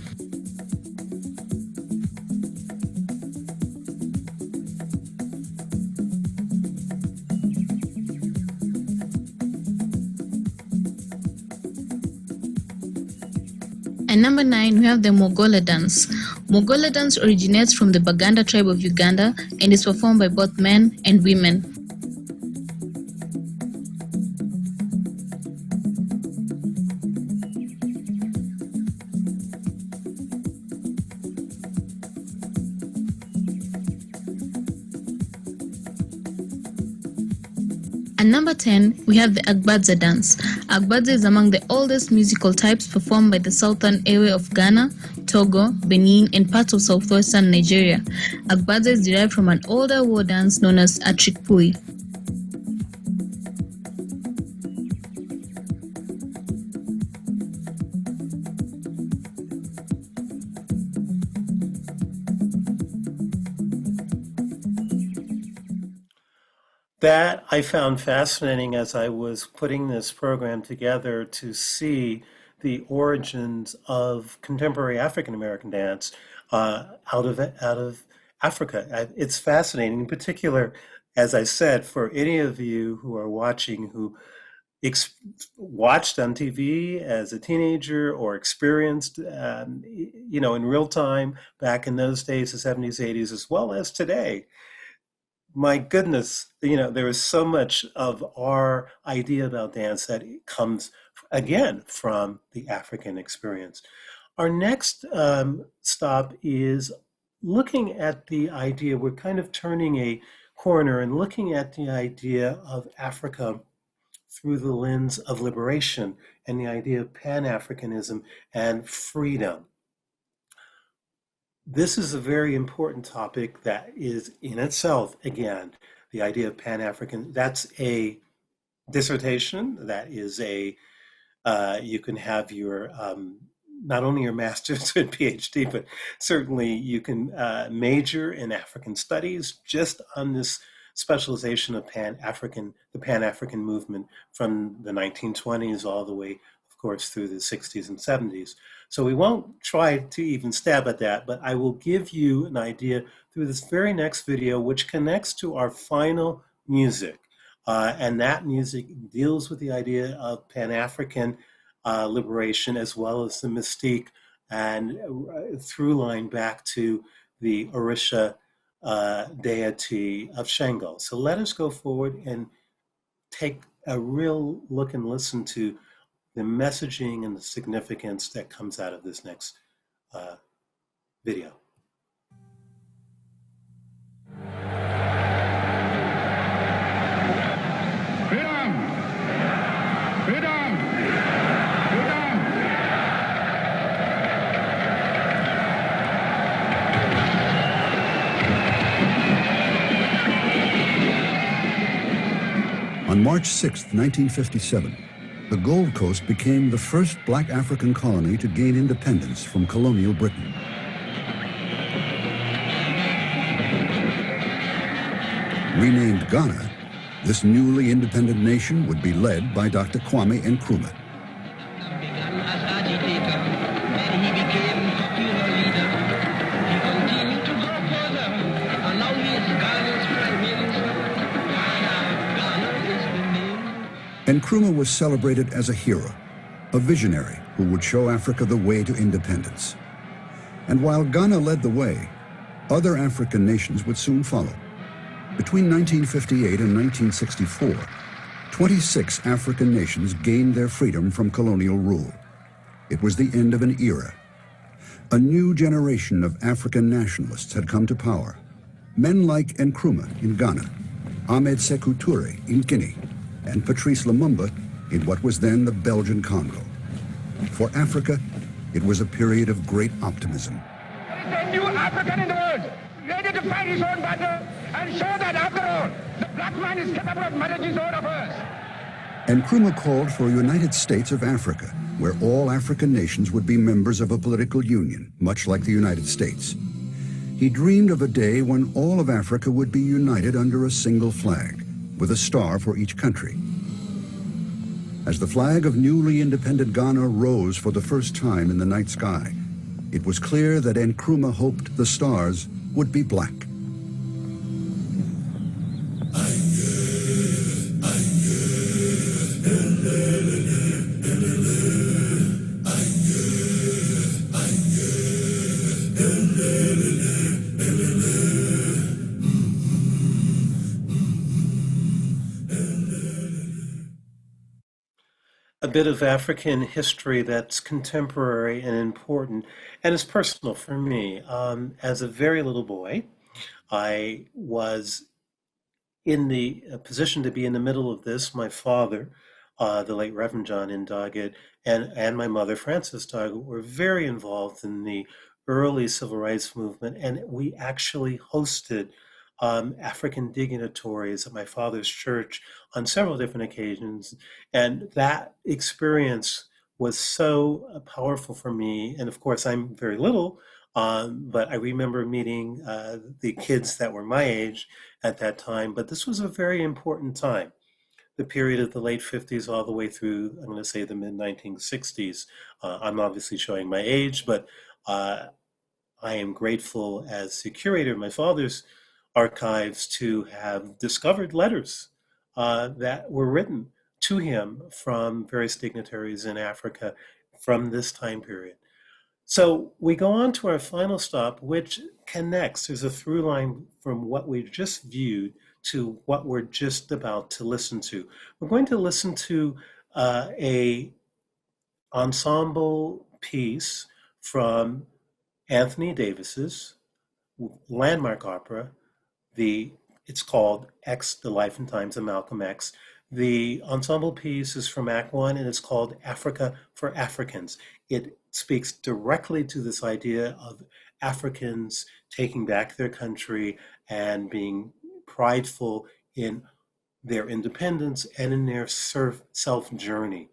And number 9, we have the Mogola dance. Mogola dance originates from the Baganda tribe of Uganda and is performed by both men and women. And number 10, we have the Agbadza dance. Agbadza is among the oldest musical types performed by the southern area of Ghana, Togo, Benin, and parts of southwestern Nigeria. Agbadza is derived from an older war dance known as Atrikpui. That I found fascinating as I was putting this program together to see the origins of contemporary African American dance out of Africa. It's fascinating, in particular, as I said, for any of you who are watching who ex- watched on TV as a teenager or experienced, in real time back in those days, the 70s, 80s, as well as today. My goodness, there is so much of our idea about dance that it comes again from the African experience. Our next stop is looking at the idea, we're kind of turning a corner and looking at the idea of Africa through the lens of liberation and the idea of Pan-Africanism and freedom. This is a very important topic that is in itself, again, the idea of Pan-African. That's a dissertation. That is you can have your, not only your master's and PhD, but certainly you can major in African studies just on this specialization of the Pan-African movement from the 1920s all the way, of course, through the 60s and 70s. So we won't try to even stab at that, but I will give you an idea through this very next video, which connects to our final music. And that music deals with the idea of Pan-African liberation, as well as the mystique and through line back to the Orisha deity of Shango. So let us go forward and take a real look and listen to the messaging and the significance that comes out of this next video. On March 6, 1957, the Gold Coast became the first black African colony to gain independence from colonial Britain. Renamed Ghana, this newly independent nation would be led by Dr. Kwame Nkrumah. Began as agitator, then he became popular leader. He continued to go further, and now he is Ghana's prime minister. Ghana is the name. Nkrumah was celebrated as a hero, a visionary who would show Africa the way to independence. And while Ghana led the way, other African nations would soon follow. Between 1958 and 1964, 26 African nations gained their freedom from colonial rule. It was the end of an era. A new generation of African nationalists had come to power. Men like Nkrumah in Ghana, Ahmed Sékou Touré in Guinea, and Patrice Lumumba in what was then the Belgian Congo. For Africa, it was a period of great optimism. There is a new African in the world, ready to fight his own battle and show that after all, the black man is capable of managing his own affairs. Nkrumah called for a United States of Africa, where all African nations would be members of a political union, much like the United States. He dreamed of a day when all of Africa would be united under a single flag, with a star for each country. As the flag of newly independent Ghana rose for the first time in the night sky, it was clear that Nkrumah hoped the stars would be black. A bit of African history that's contemporary and important, and is personal for me. As a very little boy, I was in the position to be in the middle of this. My father, the late Reverend John in Doggett, and my mother, Frances Doggett, were very involved in the early civil rights movement, and we actually hosted African dignitaries at my father's church on several different occasions. And that experience was so powerful for me. And of course, I'm very little, But I remember meeting the kids that were my age at that time. But this was a very important time, the period of the late 50s all the way through, I'm going to say, the mid 1960s. I'm obviously showing my age, but uh, I am grateful as the curator of my father's archives to have discovered letters that were written to him from various dignitaries in Africa from this time period. So we go on to our final stop, which connects. There's a through line from what we've just viewed to what we're just about to listen to. We're going to listen to a ensemble piece from Anthony Davis's landmark opera, the it's called X, The Life and Times of Malcolm X. The ensemble piece is from Act One and it's called Africa for Africans. It speaks directly to this idea of Africans taking back their country and being prideful in their independence and in their self journey.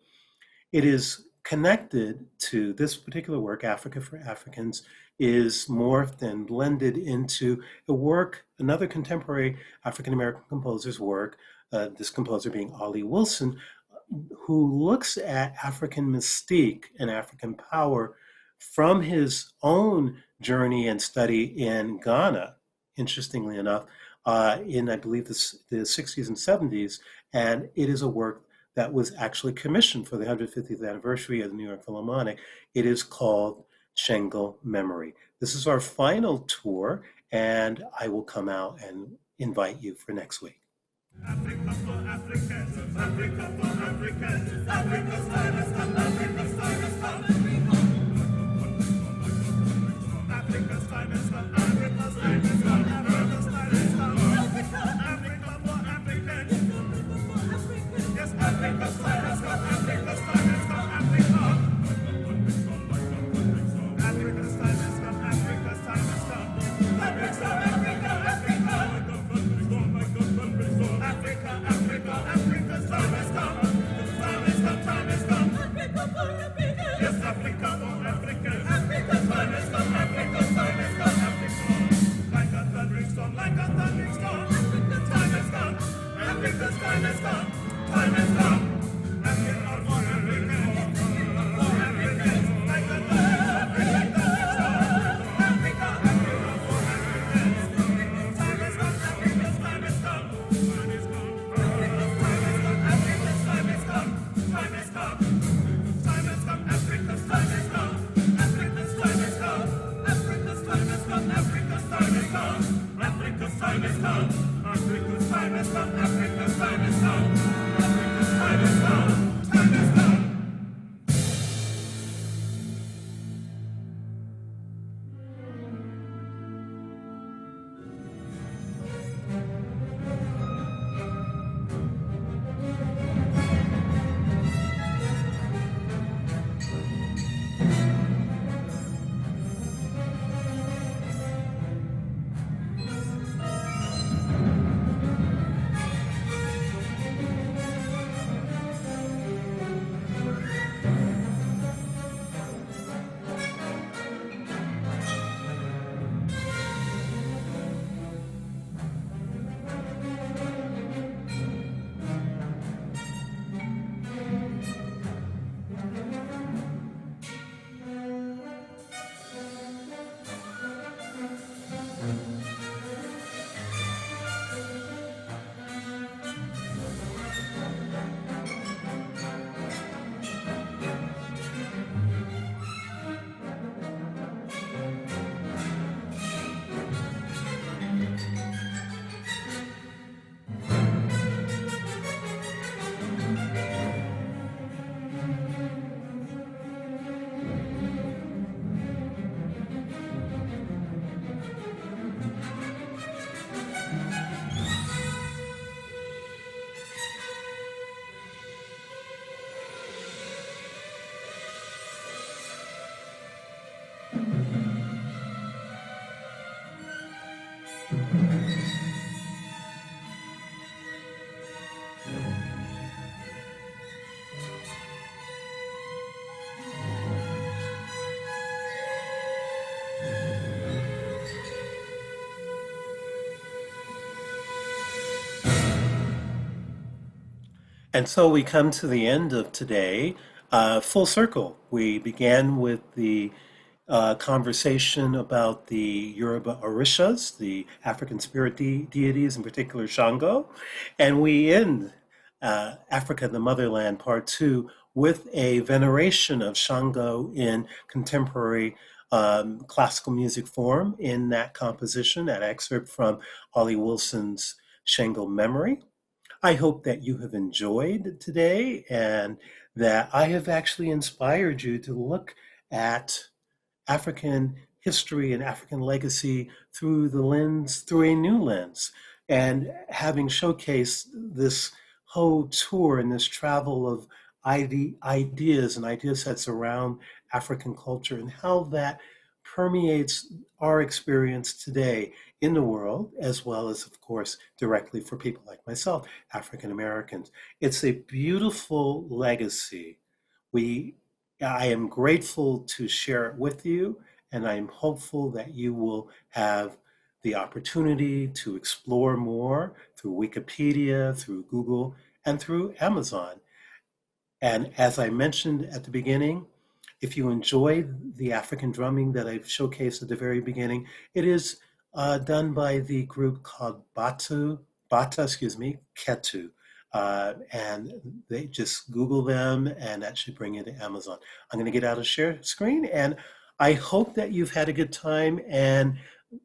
It is connected to this particular work, Africa for Africans, is morphed and blended into a work, another contemporary African American composer's work, this composer being Ollie Wilson, who looks at African mystique and African power from his own journey and study in Ghana, interestingly enough, in, I believe, the 60s and 70s. And it is a work that was actually commissioned for the 150th anniversary of the New York Philharmonic. It is called Shangle Memory. This is our final tour, and I will come out and invite you for next week. Africa for Africans, Africa for Africans, Africa's time has come, Africa's time has come. Africa's time has come, Africa's time has come, Africa's time has come. Africa for Africans, yes, Africa's time has come, Africa's time has come, Africa. Africa's time has come, Africa's time has come. Africa, Africa, Africa. Africa, Africa, Africa's time has come. Time has come, time has come. Africa for Africa. Yes, Africa for Africans. Africa's time has come, Africa's time has come, Africa. Like a thundering storm, like a thundering storm. Africa's time has come. Africa's time has come. Time has come. Africa for Africans. For Africans. Like a thundering storm. Africa, Africa for Africans. Time has come, Africa's time has come. And so we come to the end of today, full circle. We began with the conversation about the Yoruba Orishas, the African spirit deities, in particular Shango. And we end Africa, the Motherland, Part 2, with a veneration of Shango in contemporary classical music form in that composition, that excerpt from Ollie Wilson's Shango Memory. I hope that you have enjoyed today and that I have actually inspired you to look at African history and African legacy through a new lens. And having showcased this whole tour and this travel of ideas and idea sets around African culture and how that permeates our experience today in the world, as well as, of course, directly for people like myself, African Americans. It's a beautiful legacy. We I am grateful to share it with you, and I am hopeful that you will have the opportunity to explore more through Wikipedia, through Google, and through Amazon. And as I mentioned at the beginning, if you enjoy the African drumming that I've showcased at the very beginning, it is done by the group called Bata, Ketu. And they just Google them and that should bring you to Amazon. I'm going to get out of share screen and I hope that you've had a good time. And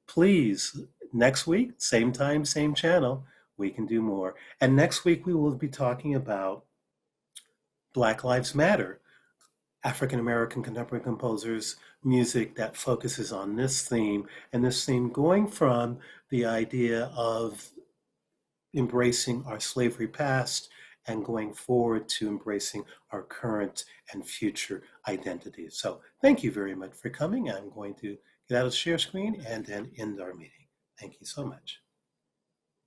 please, next week, same time, same channel, we can do more. And next week, we will be talking about Black Lives Matter, African American contemporary composers' music that focuses on this theme, and this theme going from the idea of embracing our slavery past and going forward to embracing our current and future identities. So thank you very much for coming. I'm going to get out of the share screen and then end our meeting. Thank you so much.